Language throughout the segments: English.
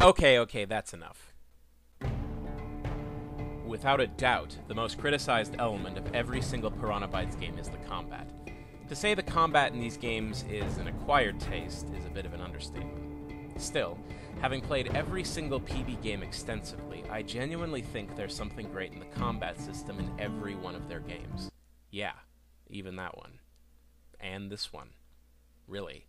Okay, that's enough. Without a doubt, the most criticized element of every single Piranha Bytes game is the combat. To say the combat in these games is an acquired taste is a bit of an understatement. Still, having played every single PB game extensively, I genuinely think there's something great in the combat system in every one of their games. Yeah, even that one. And this one. Really.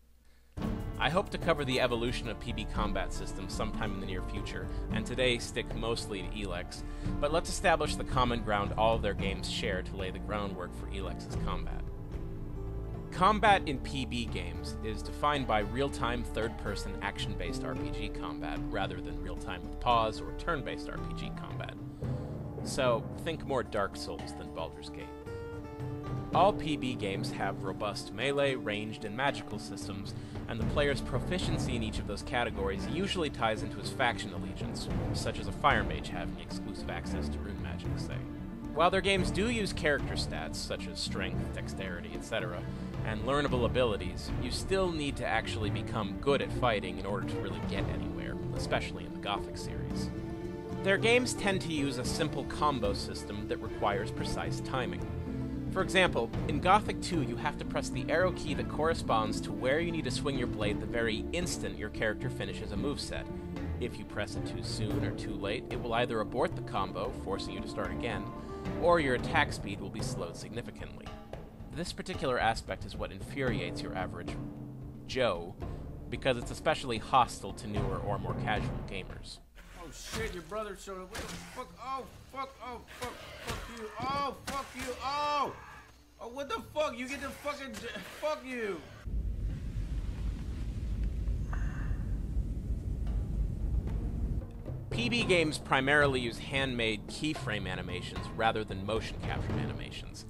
I hope to cover the evolution of PB combat systems sometime in the near future, and today stick mostly to ELEX, but let's establish the common ground all of their games share to lay the groundwork for ELEX's combat. Combat in PB games is defined by real-time third-person action-based RPG combat, rather than real-time with pause or turn-based RPG combat. So, think more Dark Souls than Baldur's Gate. All PB games have robust melee, ranged, and magical systems, and the player's proficiency in each of those categories usually ties into his faction allegiance, such as a fire mage having exclusive access to rune magic, say. While their games do use character stats, such as strength, dexterity, etc., and learnable abilities, you still need to actually become good at fighting in order to really get anywhere, especially in the Gothic series. Their games tend to use a simple combo system that requires precise timing. For example, in Gothic 2, you have to press the arrow key that corresponds to where you need to swing your blade the very instant your character finishes a moveset. If you press it too soon or too late, it will either abort the combo, forcing you to start again, or your attack speed will be slowed significantly. This particular aspect is what infuriates your average Joe, because it's especially hostile to newer or more casual gamers. Oh shit, your brother showed up. What the fuck? Oh, fuck, oh, fuck you. Oh, fuck you, oh! Oh, what the fuck? You get the fucking... Fuck you! PB games primarily use handmade keyframe animations rather than motion capture animations.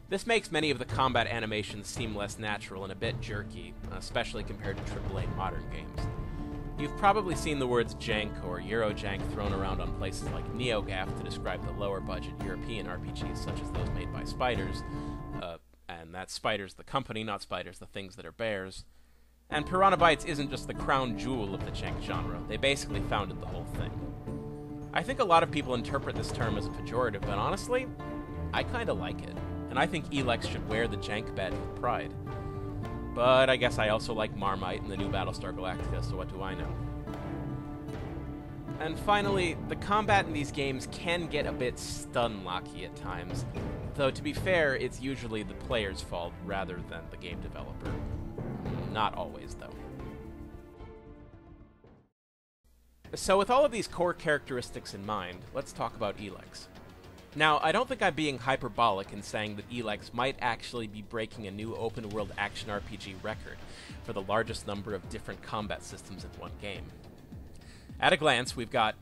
This makes many of the combat animations seem less natural and a bit jerky, especially compared to AAA modern games. You've probably seen the words jank or Eurojank thrown around on places like NeoGAF to describe the lower-budget European RPGs such as those made by Spiders, and that's Spiders the company, not Spiders the things that are bears. And Piranha Bytes isn't just the crown jewel of the jank genre, they basically founded the whole thing. I think a lot of people interpret this term as a pejorative, but honestly, I kinda like it, and I think ELEX should wear the jank badge with pride. But I guess I also like Marmite and the new Battlestar Galactica, so what do I know? And finally, the combat in these games can get a bit stun-locky at times, though to be fair, it's usually the player's fault rather than the game developer. Not always, though. So with all of these core characteristics in mind, let's talk about ELEX. Now, I don't think I'm being hyperbolic in saying that ELEX might actually be breaking a new open-world action RPG record for the largest number of different combat systems in one game. At a glance, we've got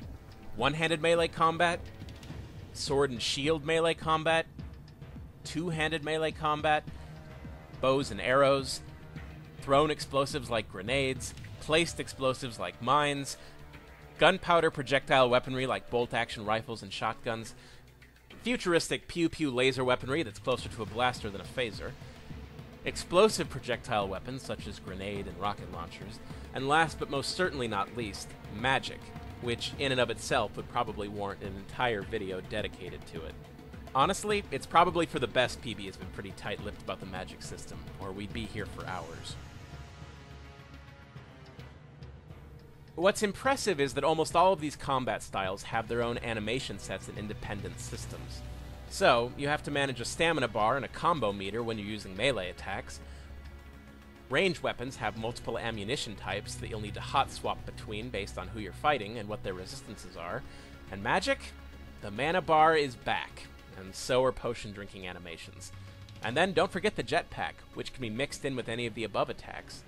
one-handed melee combat, sword and shield melee combat, two-handed melee combat, bows and arrows, thrown explosives like grenades, placed explosives like mines, gunpowder projectile weaponry like bolt-action rifles and shotguns, futuristic pew-pew laser weaponry that's closer to a blaster than a phaser, explosive projectile weapons such as grenade and rocket launchers, and last but most certainly not least, magic, which in and of itself would probably warrant an entire video dedicated to it. Honestly, it's probably for the best PB has been pretty tight-lipped about the magic system, or we'd be here for hours. What's impressive is that almost all of these combat styles have their own animation sets and independent systems. So, you have to manage a stamina bar and a combo meter when you're using melee attacks. Ranged weapons have multiple ammunition types that you'll need to hot swap between based on who you're fighting and what their resistances are. And magic? The mana bar is back, and so are potion drinking animations. And then don't forget the jetpack, which can be mixed in with any of the above attacks.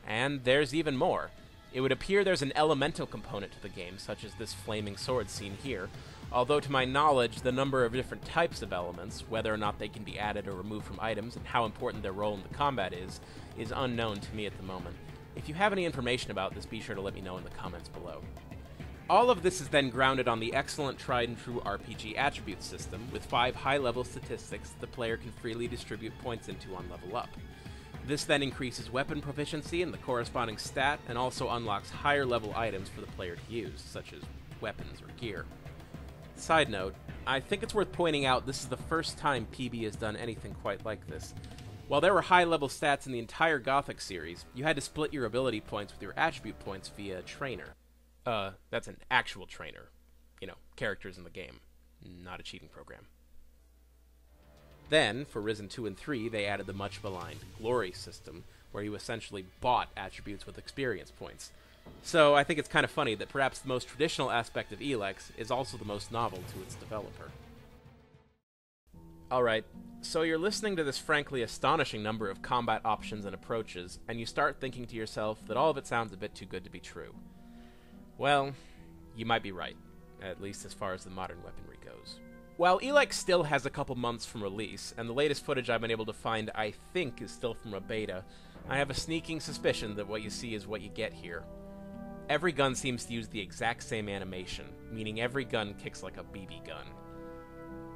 And there's even more. It would appear there's an elemental component to the game, such as this flaming sword seen here, although to my knowledge, the number of different types of elements, whether or not they can be added or removed from items, and how important their role in the combat is unknown to me at the moment. If you have any information about this, be sure to let me know in the comments below. All of this is then grounded on the excellent tried-and-true RPG attribute system, with 5 high-level statistics the player can freely distribute points into on level up. This then increases weapon proficiency and the corresponding stat, and also unlocks higher level items for the player to use, such as weapons or gear. Side note, I think it's worth pointing out this is the first time PB has done anything quite like this. While there were high level stats in the entire Gothic series, you had to split your ability points with your attribute points via a trainer. That's an actual trainer. You know, characters in the game, not a cheating program. Then, for Risen 2 and 3, they added the much-maligned Glory system, where you essentially bought attributes with experience points. So I think it's kind of funny that perhaps the most traditional aspect of ELEX is also the most novel to its developer. Alright, so you're listening to this frankly astonishing number of combat options and approaches, and you start thinking to yourself that all of it sounds a bit too good to be true. Well, you might be right, at least as far as the modern weaponry goes. While ELEX still has a couple months from release, and the latest footage I've been able to find I think is still from a beta, I have a sneaking suspicion that what you see is what you get here. Every gun seems to use the exact same animation, meaning every gun kicks like a BB gun.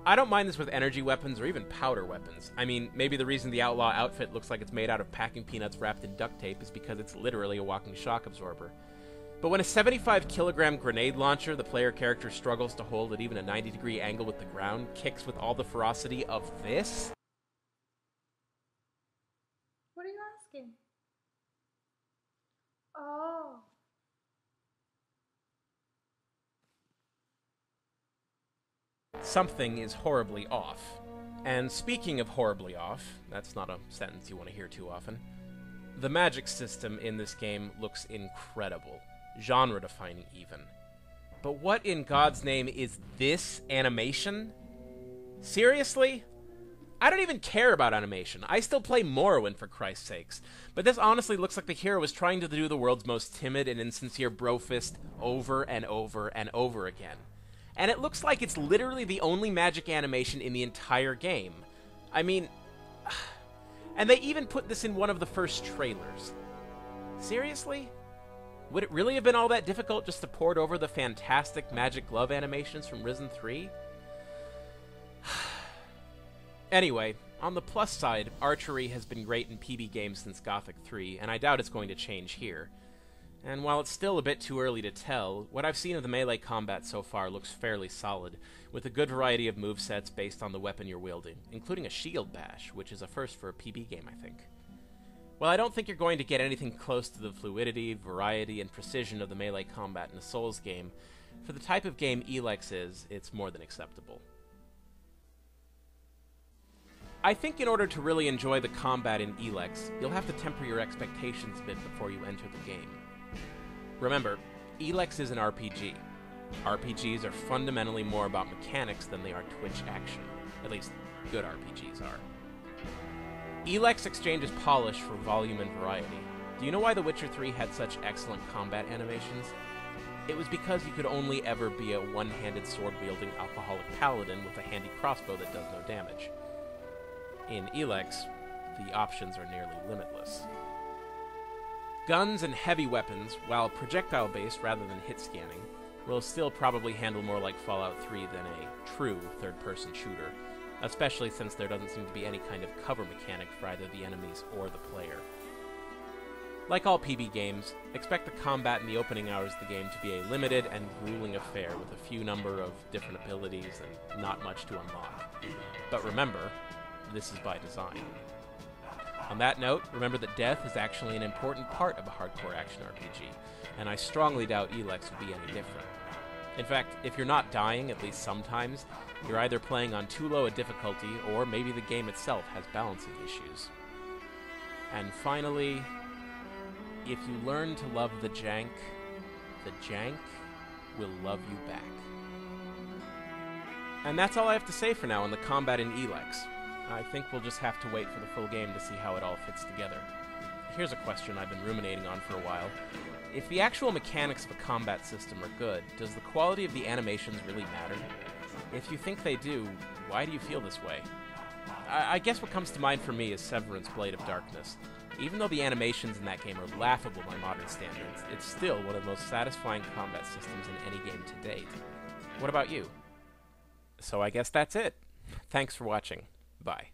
I don't mind this with energy weapons or even powder weapons. I mean, maybe the reason the Outlaw outfit looks like it's made out of packing peanuts wrapped in duct tape is because it's literally a walking shock absorber. But when a 75-kilogram grenade launcher the player character struggles to hold at even a 90-degree angle with the ground kicks with all the ferocity of this? What are you asking? Oh. Something is horribly off. And speaking of horribly off, that's not a sentence you want to hear too often, the magic system in this game looks incredible. Genre-defining, even. But what in God's name is this animation? Seriously? I don't even care about animation. I still play Morrowind, for Christ's sakes. But this honestly looks like the hero was trying to do the world's most timid and insincere brofist over and over and over again. And it looks like it's literally the only magic animation in the entire game. I mean... And they even put this in one of the first trailers. Seriously? Would it really have been all that difficult just to port over the fantastic magic glove animations from Risen 3? Anyway, on the plus side, archery has been great in PB games since Gothic 3, and I doubt it's going to change here. And while it's still a bit too early to tell, what I've seen of the melee combat so far looks fairly solid, with a good variety of movesets based on the weapon you're wielding, including a shield bash, which is a first for a PB game, I think. While I don't think you're going to get anything close to the fluidity, variety, and precision of the melee combat in a Souls game, for the type of game ELEX is, it's more than acceptable. I think in order to really enjoy the combat in ELEX, you'll have to temper your expectations a bit before you enter the game. Remember, ELEX is an RPG. RPGs are fundamentally more about mechanics than they are twitch action. At least, good RPGs are. ELEX exchanges polish for volume and variety. Do you know why The Witcher 3 had such excellent combat animations? It was because you could only ever be a one-handed sword-wielding alcoholic paladin with a handy crossbow that does no damage. In ELEX, the options are nearly limitless. Guns and heavy weapons, while projectile-based rather than hit scanning, will still probably handle more like Fallout 3 than a true third-person shooter, especially since there doesn't seem to be any kind of cover mechanic for either the enemies or the player. Like all PB games, expect the combat in the opening hours of the game to be a limited and grueling affair with a few number of different abilities and not much to unlock. But remember, this is by design. On that note, remember that death is actually an important part of a hardcore action RPG, and I strongly doubt ELEX will be any different. In fact, if you're not dying at least sometimes, you're either playing on too low a difficulty, or maybe the game itself has balancing issues. And finally, if you learn to love the jank will love you back. And that's all I have to say for now on the combat in ELEX. I think we'll just have to wait for the full game to see how it all fits together. Here's a question I've been ruminating on for a while. If the actual mechanics of a combat system are good, does the quality of the animations really matter? If you think they do, why do you feel this way? I guess what comes to mind for me is Severance Blade of Darkness. Even though the animations in that game are laughable by modern standards, it's still one of the most satisfying combat systems in any game to date. What about you? So I guess that's it. Thanks for watching. Bye.